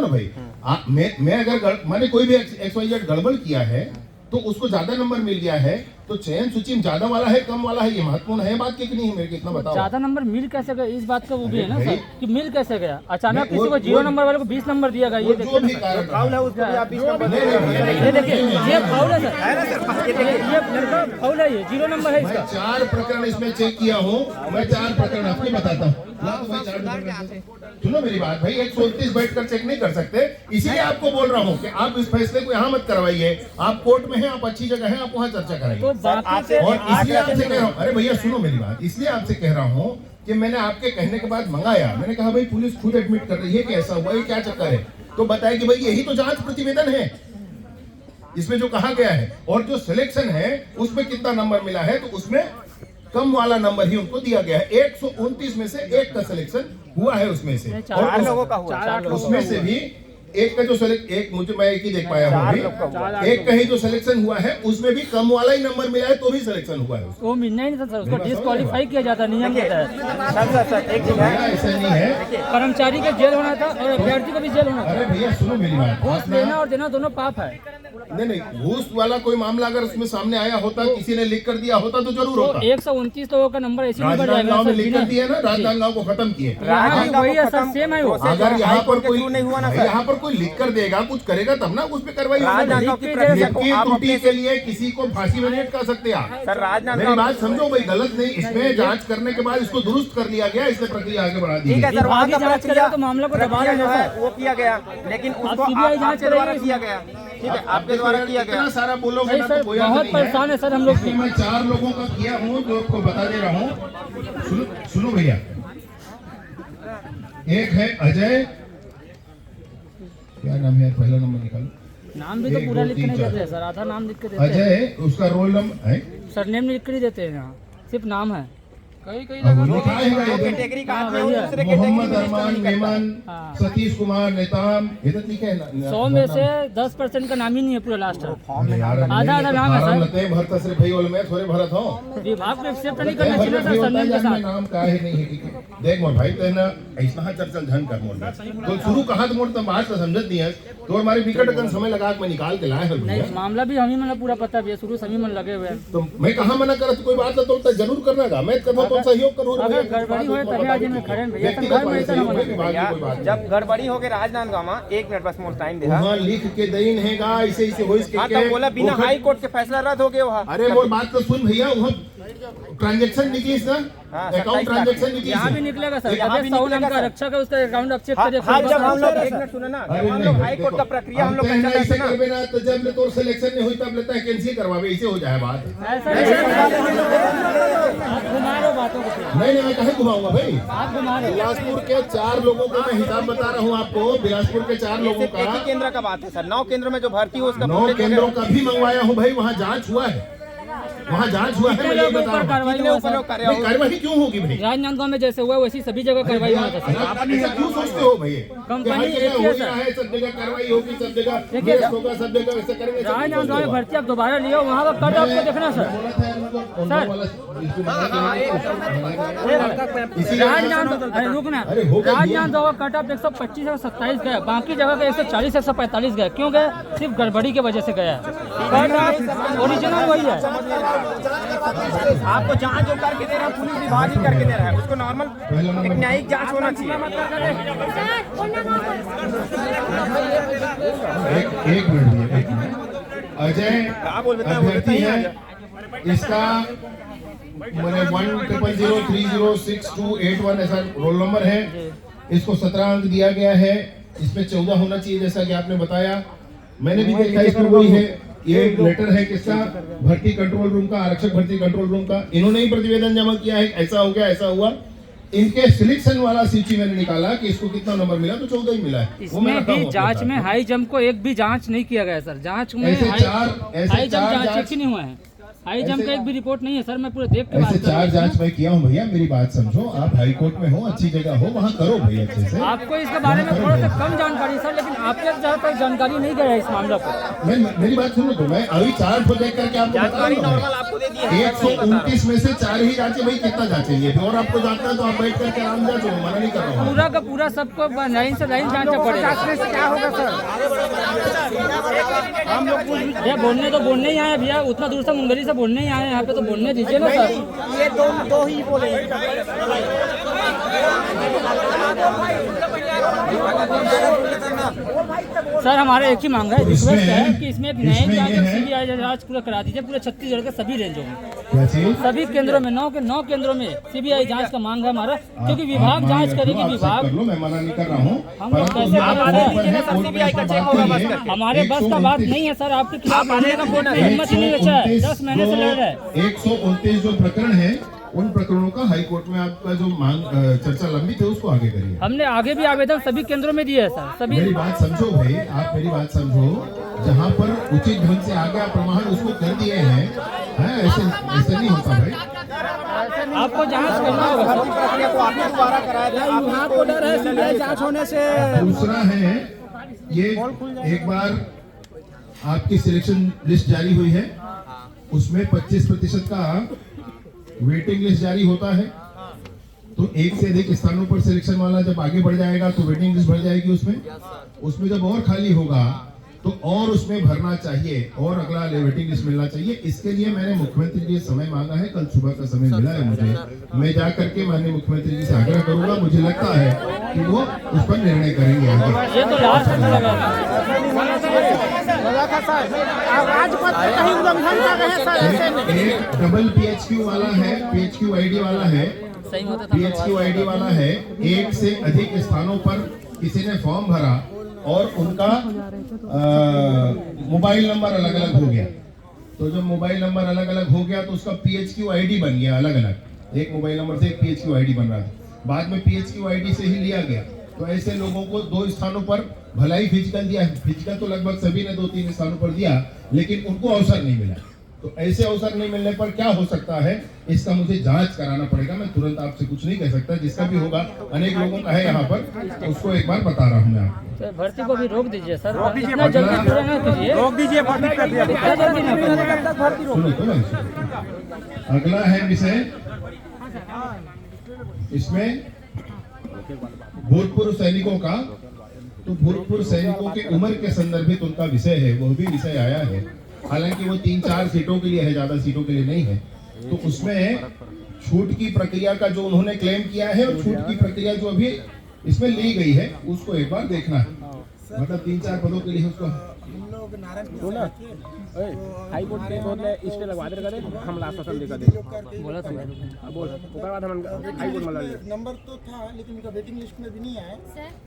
भाई मैं अगर मैंने कोई भी XYZ गड़बड़ किया है तो उसको ज्यादा नंबर मिल गया है, तो चयन सूची में ज्यादा वाला है कम वाला है, ये महत्वपूर्ण है बात की कि नहीं है? मेरे को इतना बताओ। ज्यादा नंबर मिल कैसे गया, इस बात का वो भी है ना सर कि मिल कैसे गया? अचानक किसी को 0 नंबर वाले को 20 नंबर दिया गया, ये देखिए जो भी कारण फाउल है उसको भी आप 20 नंबर ये देखिए, ये फाउल है सर, ये लड़का फाउल है, ये 0 नंबर है मैं इसका। 4 प्रकरण इसमें चेक किया हूँ, मैं 4 प्रकरण आपको बताता हूँ। सुनो मेरी बात भाई, 129 बैठकर चेक नहीं कर सकते, इसीलिए आपको बोल रहा हूँ कि आप इस फैसले को यहाँ मत करवाइए। आप कोर्ट में हैं, आप अच्छी जगह हैं, आप वहाँ चर्चा कराइए। तो बाकी और इसलिए आपसे कह रहा हूँ, अरे भैया सुनो मेरी बात, इसलिए आपसे कह रहा हूँ कि मैंने आपके कहने के बाद मंगाया, मैंने कहा भाई पुलिस खुद एडमिट कर रही है कि ऐसा हुआ, ये क्या चक्कर है? तो बताया कि भाई यही तो जांच प्रतिवेदन है, इसमें जो कहा गया है और जो सिलेक्शन है उसमें कितना नंबर मिला है, तो उसमें कम वाला नंबर ही उनको दिया गया है। 129 में से एक का सिलेक्शन हुआ है उसमें से, और 4 लोगों का हुआ, उसमें से भी एक का जो मैं एक ही देख पाया हूँ अभी, एक का ही जो सिलेक्शन हुआ है उसमें भी कम वाला ही नंबर मिला है, तो भी सिलेक्शन हुआ है उसको। वो मिलना ही नहीं था सर, उसको डिस्क्वालीफाई किया जाता नियम के तहत। सर एक चीज है, ऐसा नहीं है, कर्मचारी का जेल होना था और अभ्यर्थी को भी जेल होना था। अरे भैया सुनो मेरी बात, घूस लेना और देना दोनों पाप है। नहीं घूस वाला कोई मामला अगर उसमें सामने आया होता, किसी ने लिख कर दिया होता तो जरूर होता। 129 लोगों का नंबर ऐसे नहीं बढ़ जाएगा राजनांदगांव में सर, लिख कर दिया ना, राजनांदगांव को खत्म किए। वही है सर, सेम है वो। अगर यहाँ पर कोई नहीं हुआ ना सर, यहाँ पर कोई लिख कर देगा, कुछ करेगा तब ना उस पर कार्रवाई होगी। राजनांदगांव की प्रक्रिया को लिखी आप त्रुटि अपने के लिए किसी को फांसी में नहीं कर सकते आप। सर मेरी राजनांदगांव बात समझो भाई, गलत नहीं, इसमें जांच करने के बाद इसको दुरुस्त कर लिया गया, इसने प्रक्रिया आगे बढ़ा दी। ठीक है सर, वहाँ का जांच करेगा तो मामला को दबा प्रक्रिया देगा जो है सर। वो किया गया, लेकिन उसको CBI जांच आपके द्वारा करेगी। किया गया। ठीक है, आपके द्वारा किया गया। इतना सारा बोलोगे ना सर तो कोई अर्थ बहुत नहीं है। परेशान है सर हम लोग। इसलिए मैं 4 लोगों का किया हूँ जो आपको बता दे रहा हूँ। सुनो भैया, एक है अजय, क्या नाम है, पहला नंबर निकालो। नाम भी तो पूरा लिख के नहीं देते सर, आधा नाम लिख के देते हैं। अजय, उसका रोल नंबर है, सरनेम लिख के नहीं देते हैं यहाँ, सिर्फ नाम है। कहीं कैटेगरी का आदमी है, वो दूसरे मोहम्मद अरमान, मेमन, हाँ। सतीश कुमार, नेताम, ये तो ठीक है ना। 100 में से 10% का नाम ही नहीं है पूरा लास्ट में। आधा आधा नाम है सर। लगते हैं भरत सिर्फ भाई वाले में थोड़े भरत हो, विभाग में एक्सेप्ट नहीं करना चाहिए सर सरनेम के साथ। नाम का है नहीं है। देख मोर भाई तो ना ऐसा चर्चल धन कर मोर तो शुरू कहा तो मोर तो बात तो समझत नहीं है, तो हमारे विकट का समय लगा के मैं निकाल के लाए नहीं हैं। मामला भी हमें मतलब पूरा पता भी है, शुरू से हमें मन लगे हुए हैं। तो मैं कहाँ मना कर, कोई बात ना तो जरूर करना का, मैं करना तो सहयोग करूँ। अगर गड़बड़ी हो तभी आज में खड़े हैं भैया, घर में ऐसा ना होना। जब गड़बड़ी हो गए राजनांदगांव में, 1 मिनट बस मोर टाइम दे। वहाँ लिख के दईन हैगा ऐसे ऐसे हो इसके हाँ तो बोला बिना हाई कोर्ट के फैसला रद्द हो गया वहाँ। अरे वो बात तो सुन भैया, वहाँ ट्रांजेक्शन निकली ना, हाँ, अकाउंट ट्रांजेक्शन निकली। यहाँ भी निकलेगा सर, यहाँ यहाँ भी भी 100 निकलेगा नाम का सर। रक्षक है, उसका अकाउंट अब चेक हाँ, करिए। जब हम लोग 1 मिनट सुनो ना, जब हम लोग हाई कोर्ट का प्रक्रिया हम लोग ऐसे करते हैं करबे ना, तो जब ले तोर सिलेक्शन नहीं हुई तब लेता है कैंसिल करवावे, ऐसे हो जाए बात। ऐसा नहीं है, आप घुमा रहे हो बातों को। नहीं मैं कहीं घुमाऊंगा भाई। आप घुमा रहे हो। बिलासपुर के 4 लोगों का मैं हिसाब बता रहा हूँ आपको, बिलासपुर के 4 लोगों एक ही का, केंद्र का बात है सर, 9 केंद्र में जो भर्ती हो उसका 9 केंद्रों का भी मंगवाया हूँ भाई, वहाँ जांच हुआ है, वहाँ जांच हुआ है। मैं ये बता रहा हूँ, कार्रवाई कितने हुआ ऊपर सर। कार्रवाई नहीं, कार्रवाई क्यों होगी भाई? राजनांदगांव में जैसे हुआ वैसी सभी जगह कार्रवाई हुआ था सर। आप ऐसा क्यों सोचते हो भैया? कंपनी हर जगह एक ही हो है ही रहा सर। है, सब जगह कार्रवाई होगी, सब जगह देखिए, केस होगा, सब जगह वैसे करेंगे। राजनांदगांव में भर्ती आप दोबारा लियो, वहाँ का कट ऑफ को देखना सर। रुकना, राजनांदगांव का कट ऑफ 125 और 27 गया, बाकी जगह का 140 145 गया। क्यों गया? सिर्फ गड़बड़ी की वजह से गया है। कट ऑफ ओरिजिनल वही है। आपको जांच जो करके दे रहा है पुलिस विभाग ही करके दे रहा है, उसको नॉर्मल एक न्यायिक जांच होना चाहिए। एक मिनट भैया, एक मिनट। अजय अभ्यर्थी है, इसका मैंने 1000306281 ऐसा रोल नंबर है, इसको 17 अंक दिया गया है, इसमें 14 होना चाहिए जैसा कि आपने बताया। मैंने भी देखा इसमें वही है, ये लेटर है किसका, भर्ती कंट्रोल रूम का, आरक्षक भर्ती कंट्रोल रूम का, इन्होंने ही प्रतिवेदन जमा किया है, ऐसा हो गया, ऐसा हुआ। इनके सिलेक्शन वाला सूची मैंने निकाला कि इसको कितना नंबर मिला, तो 14 ही मिला है। इसमें भी जांच में हाई जंप को एक भी जांच नहीं किया गया सर। जांच में ऐसे हाई चार जंप जांच ही नहीं हुआ है। हाई जंप का एक भी रिपोर्ट नहीं है सर, मैं पूरे देख के ऐसे बात कर चार रहा हूँ। जांच मैं किया हूँ भैया, मेरी बात समझो। आप हाई कोर्ट में हो, अच्छी जगह हो, वहाँ करो भैया अच्छे से। आपको इसके बारे में थोड़ा सा कम जानकारी सर, लेकिन आपके जहाँ तक जानकारी नहीं गया है इस मामले पर। मेरी बात सुनो तो, मैं अभी चार्ट को देख करके आपको बता रहा हूँ। आपको दे दी है 129 में से 4 ही जांचे, भाई कितना जांचेंगे? और आपको जांचना है तो आप बैठ करके आराम जांचो, मना नहीं कर रहा हूँ। पूरा का पूरा सबको लाइन से लाइन जांचना पड़ेगा। क्या होगा सर? हम लोग भैया बोलने तो बोलने ही आए भैया, उतना दूर से मुंगेरी से बोलने ही आए, यहाँ पे तो बोलने दीजिए ना सर। ये दो ही बोले। सर हमारा एक ही मांग है, रिक्वेस्ट है इसमें- कि इसमें एक न्यायिक इसमें जांच ये और है- सीबीआई जांच पूरा करा दीजिए, पूरे छत्तीसगढ़ के सभी रेंजों में, क्या चीज? सभी केंद्रों में 9 के 9 केंद्रों में सीबीआई जांच का मांग है हमारा, क्योंकि विभाग जांच करेगी। विभाग कर लो, मैं मना नहीं कर रहा हूँ। हम लोग कैसे हमारे बस का बात नहीं है सर, आपके खिलाफ आने का कोर्ट में हिम्मत ही नहीं बचा है, 10 महीने से लड़ रहे हैं। 129 जो प्रकरण है, उन प्रकरणों का हाई कोर्ट में आपका जो मांग चर्चा लंबित है उसको आगे करिए। हमने आगे भी आवेदन सभी केंद्रों में दिए है सर, सभी। मेरी बात समझो भाई, आप मेरी बात समझो। जहाँ पर उचित ढंग से आ गया प्रमाण उसको कर दिए हैं, ऐसे नहीं होता भाई। आपको जांच करना होगा सर। प्रक्रिया को आपने दोबारा कराया था, आपको डर है सीबीआई जांच होने से। दूसरा है, ये एक बार आपकी सिलेक्शन लिस्ट जारी हुई है, उसमें 25% का वेटिंग लिस्ट जारी होता है। तो एक से अधिक स्थानों पर सिलेक्शन वाला जब आगे बढ़ जाएगा तो वेटिंग लिस्ट बढ़ जाएगी। उसमें जब और खाली होगा तो और उसमें भरना चाहिए और अगला वेटिंग लिस्ट मिलना चाहिए। इसके लिए मैंने मुख्यमंत्री जी से समय मांगा है, कल सुबह का समय मिला है मुझे। मैं जा करके माननीय मुख्यमंत्री जी से आग्रह करूंगा, मुझे लगता है कि वो उस पर निर्णय करेंगे आगे। ये तो लास्ट में लगा राजपथ कहीं उल्लंघन कर रहे हैं सर। एक डबल PHQ वाला है, PHQ ID वाला है, सही होता था। PHQ ID वाला है। एक से अधिक स्थानों पर किसी ने फॉर्म भरा और उनका मोबाइल नंबर अलग अलग हो गया। तो जब मोबाइल नंबर अलग अलग हो गया तो उसका PHQ ID बन गया अलग अलग। एक मोबाइल नंबर से एक PHQ ID बन रहा था, बाद में PHQ ID से ही लिया गया। तो ऐसे लोगों को 2 स्थानों पर भला ही फिजिकल दिया, फिजिकल तो लगभग सभी ने 2-3 स्थानों पर दिया, लेकिन उनको अवसर नहीं मिला। तो ऐसे अवसर नहीं मिलने पर क्या हो सकता है, इसका मुझे जांच कराना पड़ेगा। मैं तुरंत आपसे कुछ नहीं कह सकता, जिसका भी होगा, अनेक लोगों का है यहाँ पर, तो उसको एक बार बता रहा हूँ मैं आपको। तो भर्ती को भी रोक दीजिए सर, इतना जल्दी पूरा ना कीजिए, रोक दीजिए भर्ती कर दिया। इतना जल्दी ना कीजिए। सुनो तो भाई, सुनो। अगला है विषय, इसमें भूतपूर्व सैनिकों का, तो भूतपूर्व सैनिकों के उम्र के संदर्भित उनका विषय है, वो भी विषय आया है। हालांकि वो 3-4 सीटों के लिए है, ज्यादा सीटों के लिए नहीं है। तो उसमें छूट की प्रक्रिया का जो उन्होंने क्लेम किया है और छूट की प्रक्रिया जो अभी इसमें ली गई है, उसको एक बार देखना है। मतलब 3-4 पदों के लिए उसको हाई कोर्ट के बोल रहे स्टे लगवा दे करे, हम लास्ट पसंद देकर दे बोला था बोल उसके बाद हम हाई कोर्ट में लड़ लिए। नंबर तो था लेकिन उनका वेटिंग लिस्ट में भी नहीं आया,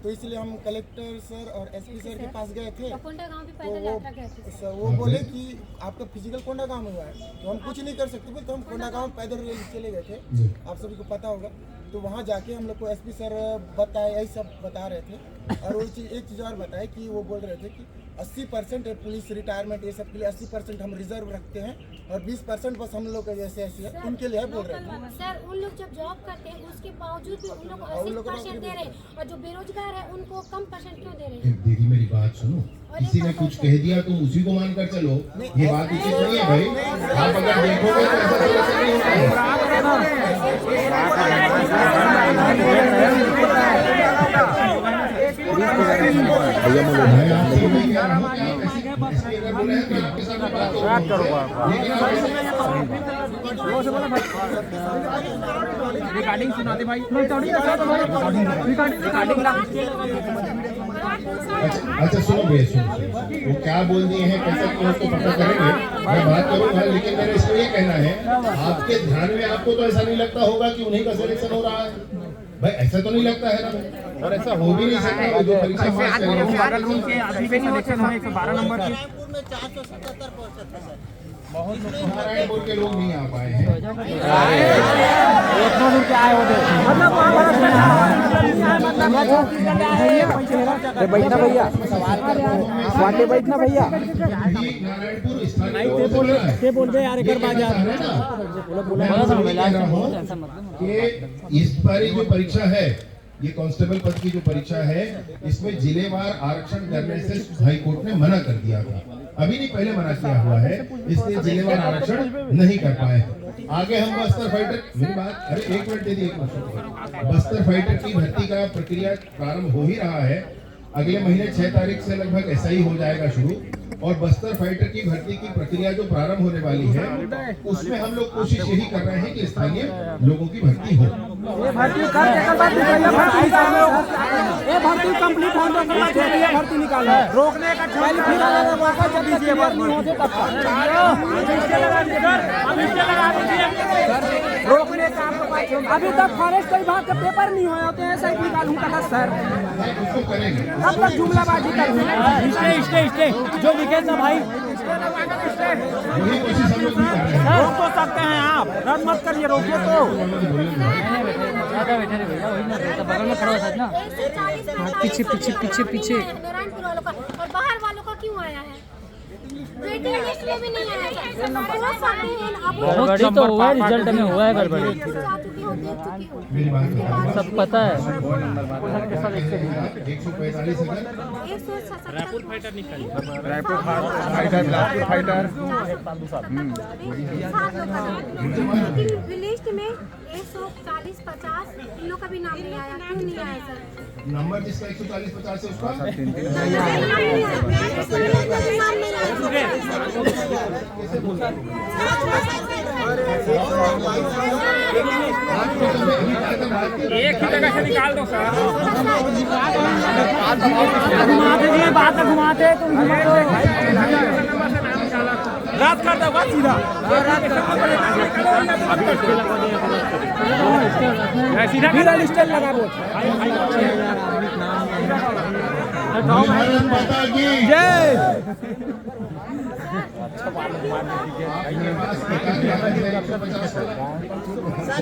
तो इसलिए हम कलेक्टर सर और एसपी सर के पास गए थे। कोंडा गांव भी तो पैदल यात्रा गए थे। सर वो बोले कि आपका फिजिकल कोंडा गांव में हुआ है, तो हम कुछ नहीं कर सकते बोले, तो हम कोंडा गांव पैदल चले गए थे, आप सभी को पता होगा। तो वहाँ जाके हम लोग को एसपी सर बताए, यही सब बता रहे थे। और वो एक चीज़ और बताए कि वो बोल रहे थे कि 80% पुलिस रिटायरमेंट ये सब के लिए 80% हम रिजर्व रखते हैं और 20% बस हम लोग जैसे ऐसे उनके लिए बोल रहे थे। सर उन लोग जब जॉब करते हैं उसके बावजूद भी उन लोग को 80% दे रहे हैं, और जो बेरोजगार है उनको कम परसेंट क्यों दे रहे हैं? देखिए मेरी बात सुनो, किसी ने कुछ कह दिया तुम उसी को मानकर चलो, ये बात उचित नहीं है भाई। आप अगर देखोगे तो ऐसा सिलेक्शन नहीं होता है। मैं आपसे वही कह रहा हूं कि आप ऐसे अगर बोले हैं तो आपके साथ मैं बात करूंगा, लेकिन आप रिकॉर्डिंग सुनाते भाई। अच्छा सुनो भैया, सुनो वो क्या बोल दिए हैं, कैसे क्यों, उसको पता करेंगे, मैं बात करूंगा। लेकिन मेरा इसको ये कहना है, आपके ध्यान में आपको तो ऐसा नहीं लगता होगा कि उन्हीं का सिलेक्शन हो रहा है भाई, ऐसा तो नहीं लगता है ना, और ऐसा हो भी नहीं सकता। जो परीक्षा पास करेंगे रूम के अभी भी सिलेक्शन हुए 112 नंबर की। रायपुर में 477 पहुंचे थे सर। नारायणपुर के लोग नहीं आ पाए हैं। बैठना भैया, वाटे बैठना भैया। नारायणपुर स्थानीय बोल दे यार, एक बाजार कि इस बार जो परीक्षा है, ये कांस्टेबल पद की जो परीक्षा है, इसमें जिलेवार आरक्षण करने से हाई कोर्ट ने मना कर दिया था। अभी नहीं, पहले मना किया हुआ है, इसलिए जिलेवार आरक्षण नहीं कर पाए। आगे हम बस्तर फाइटर, मेरी बात, अरे एक मिनट दे दी, एक मिनट। बस्तर फाइटर की भर्ती का प्रक्रिया प्रारंभ हो ही रहा है। अगले महीने 6 तारीख से लगभग ऐसा ही हो जाएगा शुरू। और बस्तर फाइटर की भर्ती की प्रक्रिया जो प्रारंभ होने वाली है, उसमें हम लोग कोशिश यही कर रहे हैं कि स्थानीय लोगों की भर्ती हो। भर्ती कंप्लीट होने के बाद भर्ती निकालना है, रोकने का पहले फिर मौका जब दीजिए रोकने का। अभी तक फॉरेस्ट विभाग का पेपर नहीं हुआ होते हैं, सही निकालूं का सर, उसको करेंगे। अब तक जुमलाबाजी कर जो लिखे सब भाई वही कोशिश हम लोग भी कर रहे हैं। रोक तो सकते हैं आप, रद्द मत करिए, रोकिए तो। बगल में खड़ा हो सकता ना। 140 पीछे नारायणपुर वालों का और बाहर वालों का क्यों आया है? वेटिंग लिस्ट में भी नहीं आया है। गड़बड़ी तो हुआ है, रिजल्ट में हुआ है गड़बड़ी, मेरी बात सब पता है। 145 अगर रायपुर फाइटर लिस्ट में 140-50 इन लोग का भी नाम नहीं आया, क्यों नहीं आया सर? नंबर जिसका 140-50 है उसका एक ही जगह से निकाल दो सर। बात घुमाते रात कर दो सीधा, सीधा लिस्टेड लगा दो। भारत माता की जय। सर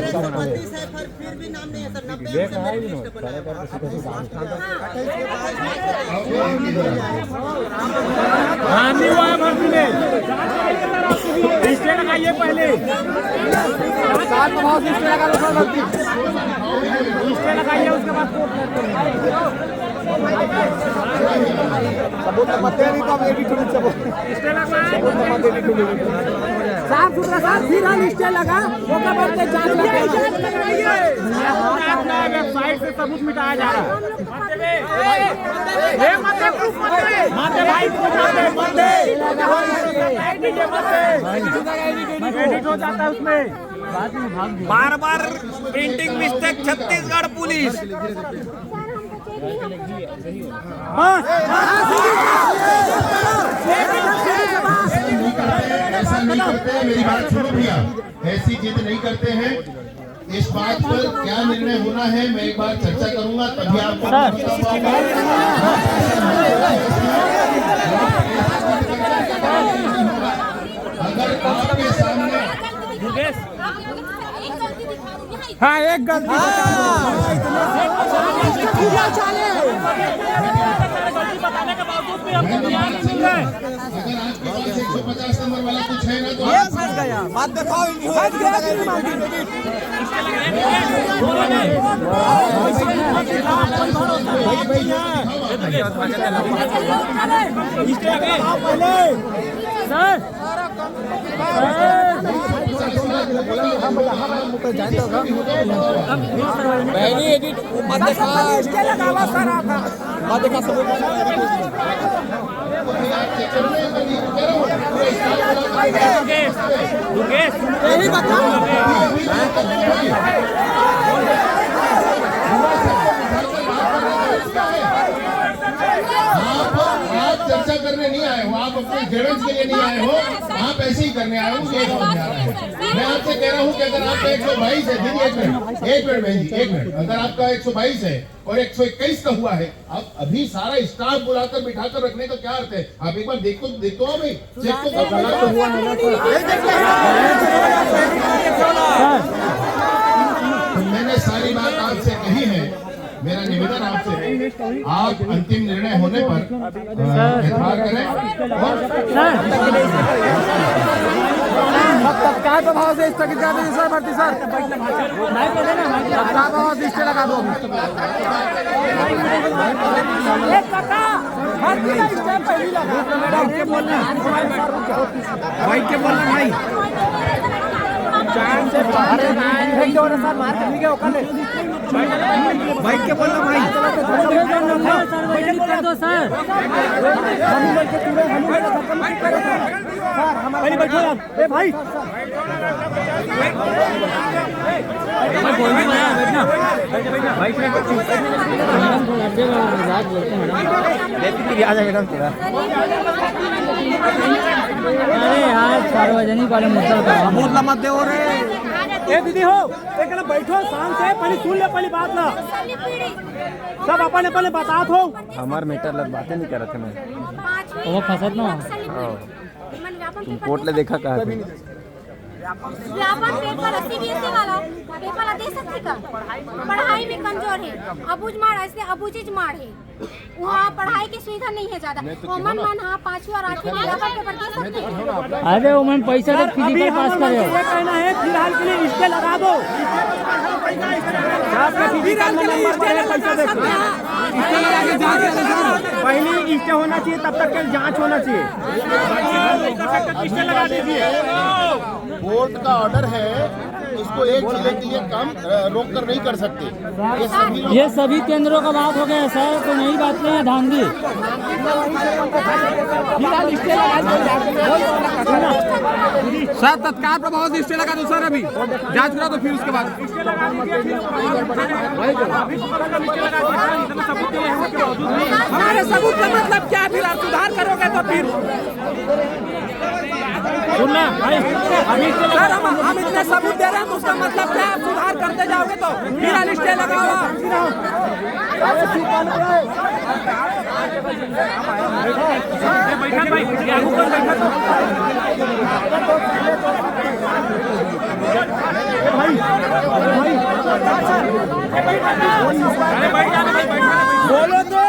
132 है पर फिर भी नाम नहीं है सर, 90 से मेरी लिस्ट बनाया। हाँ नहीं हुआ है भर्ती में, लिस्टेड लगाइए पहले, लिस्टेड लगा लो सर, भर्ती लिस्टेड लगाइए, उसके बाद कोर्ट करते हैं। सबूत मत दे, नहीं तो अब एडिट होने से लिस्टेड लगा, सबूत मत एडिट होने साफ सुथरा सर, फिर हम लिस्टेड लगा, ओके बाद में जांच करवाइए। वेबसाइट से सबूत मिटाया जा रहा है। ये मत प्रूफ मत दे, मत दे भाई, मत दे, एडिट हो जाता है उसमें। बार बार प्रिंटिंग मिस्टेक, छत्तीसगढ़ पुलिस। ऐसा नहीं करते हैं, मेरी बात सुनो भैया, ऐसी जिद नहीं करते हैं। इस बात पर क्या निर्णय होना है मैं एक बार चर्चा करूंगा, तभी आपको अगर आपके सामने हाँ एक गलती बताने के बावजूद भी हमको ध्यान नहीं मिल रहा है। अगर आपके पास 150 नंबर वाला कुछ है ना तो ये फंस गया, बात दिखाओ, पहली एडिट मत दिखा सबूत यही बताओ। आप चर्चा करने नहीं आए हो, आप अपने ग्रीवेंस के लिए नहीं आए हो, आप ऐसे ही करने आए हो, मुझे ये समझ में आ रहा है। मैं आपसे कह रहा हूँ कि अगर आपका 122 है, दीदी एक मिनट बहन जी, एक मिनट, अगर आपका 122 है और 121 का हुआ है, आप अभी सारा स्टाफ बुलाकर बिठाकर रखने का क्या अर्थ है? आप एक बार देखो हो भाई, चेक तो हुआ है ना। मैंने सारी बात आपसे कही है, मेरा निवेदन आपसे है, आप अंतिम निर्णय होने पर एतबार करें और तत्काल प्रभाव से स्थगित कर दीजिए सर। भर्ती सर तत्काल प्रभाव से स्टे लगा दो। भाई के बोलना भाई जान से बाहर सर मार ठीक है ओके भाई के बोलना भाई कर दो सर। पहले बैठो यार ए भाई अरे यार सार्वजनिक वाले मुद्दा मत दे हो रे ए दीदी हो एक ना बैठो शांत से पहले सुन ले पहली बात ना सब अपन अपन बात हो हमार मीटर लग बातें नहीं कर रहे थे मैं वो फसद ना तुम कोर्ट ले देखा कहा थे व्यापक पेपर सीबीएसई वाला पेपर दे सकते का पढ़ाई में कमजोर है अबूझ मार ऐसे अबूझिज मार है वहाँ पढ़ाई की सुविधा नहीं है ज्यादा कॉमन मन हाँ 5वीं और 8वीं में व्यापक पेपर दे सकते हैं। अरे वो मैंने पैसा तो फिजिकल पास करे हो। ये कहना है फिलहाल के लिए स्टे लगा दो फिलहाल के लिए स्टे पैसा दे स्टे लगा के जांच पहले स्टे होना चाहिए तब तक के जांच होना चाहिए स्टे लगा दीजिए। कोर्ट का ऑर्डर है, इसको एक जिले के लिए काम रोक कर नहीं कर सकते। ये सभी केंद्रों का बात हो गया सर, तो नई बात नहीं है धांधली। सर तत्काल प्रभाव से स्टे लगा दो सर, अभी जांच करा दो फिर उसके बाद हमारे सबूत का मतलब क्या? फिर आप सुधार करोगे तो फिर सुनना भाई सर हम इतने सबूत दे रहे हैं तो उसका मतलब क्या? आप सुधार करते जाओगे तो फिर स्टे लगा बोलो तो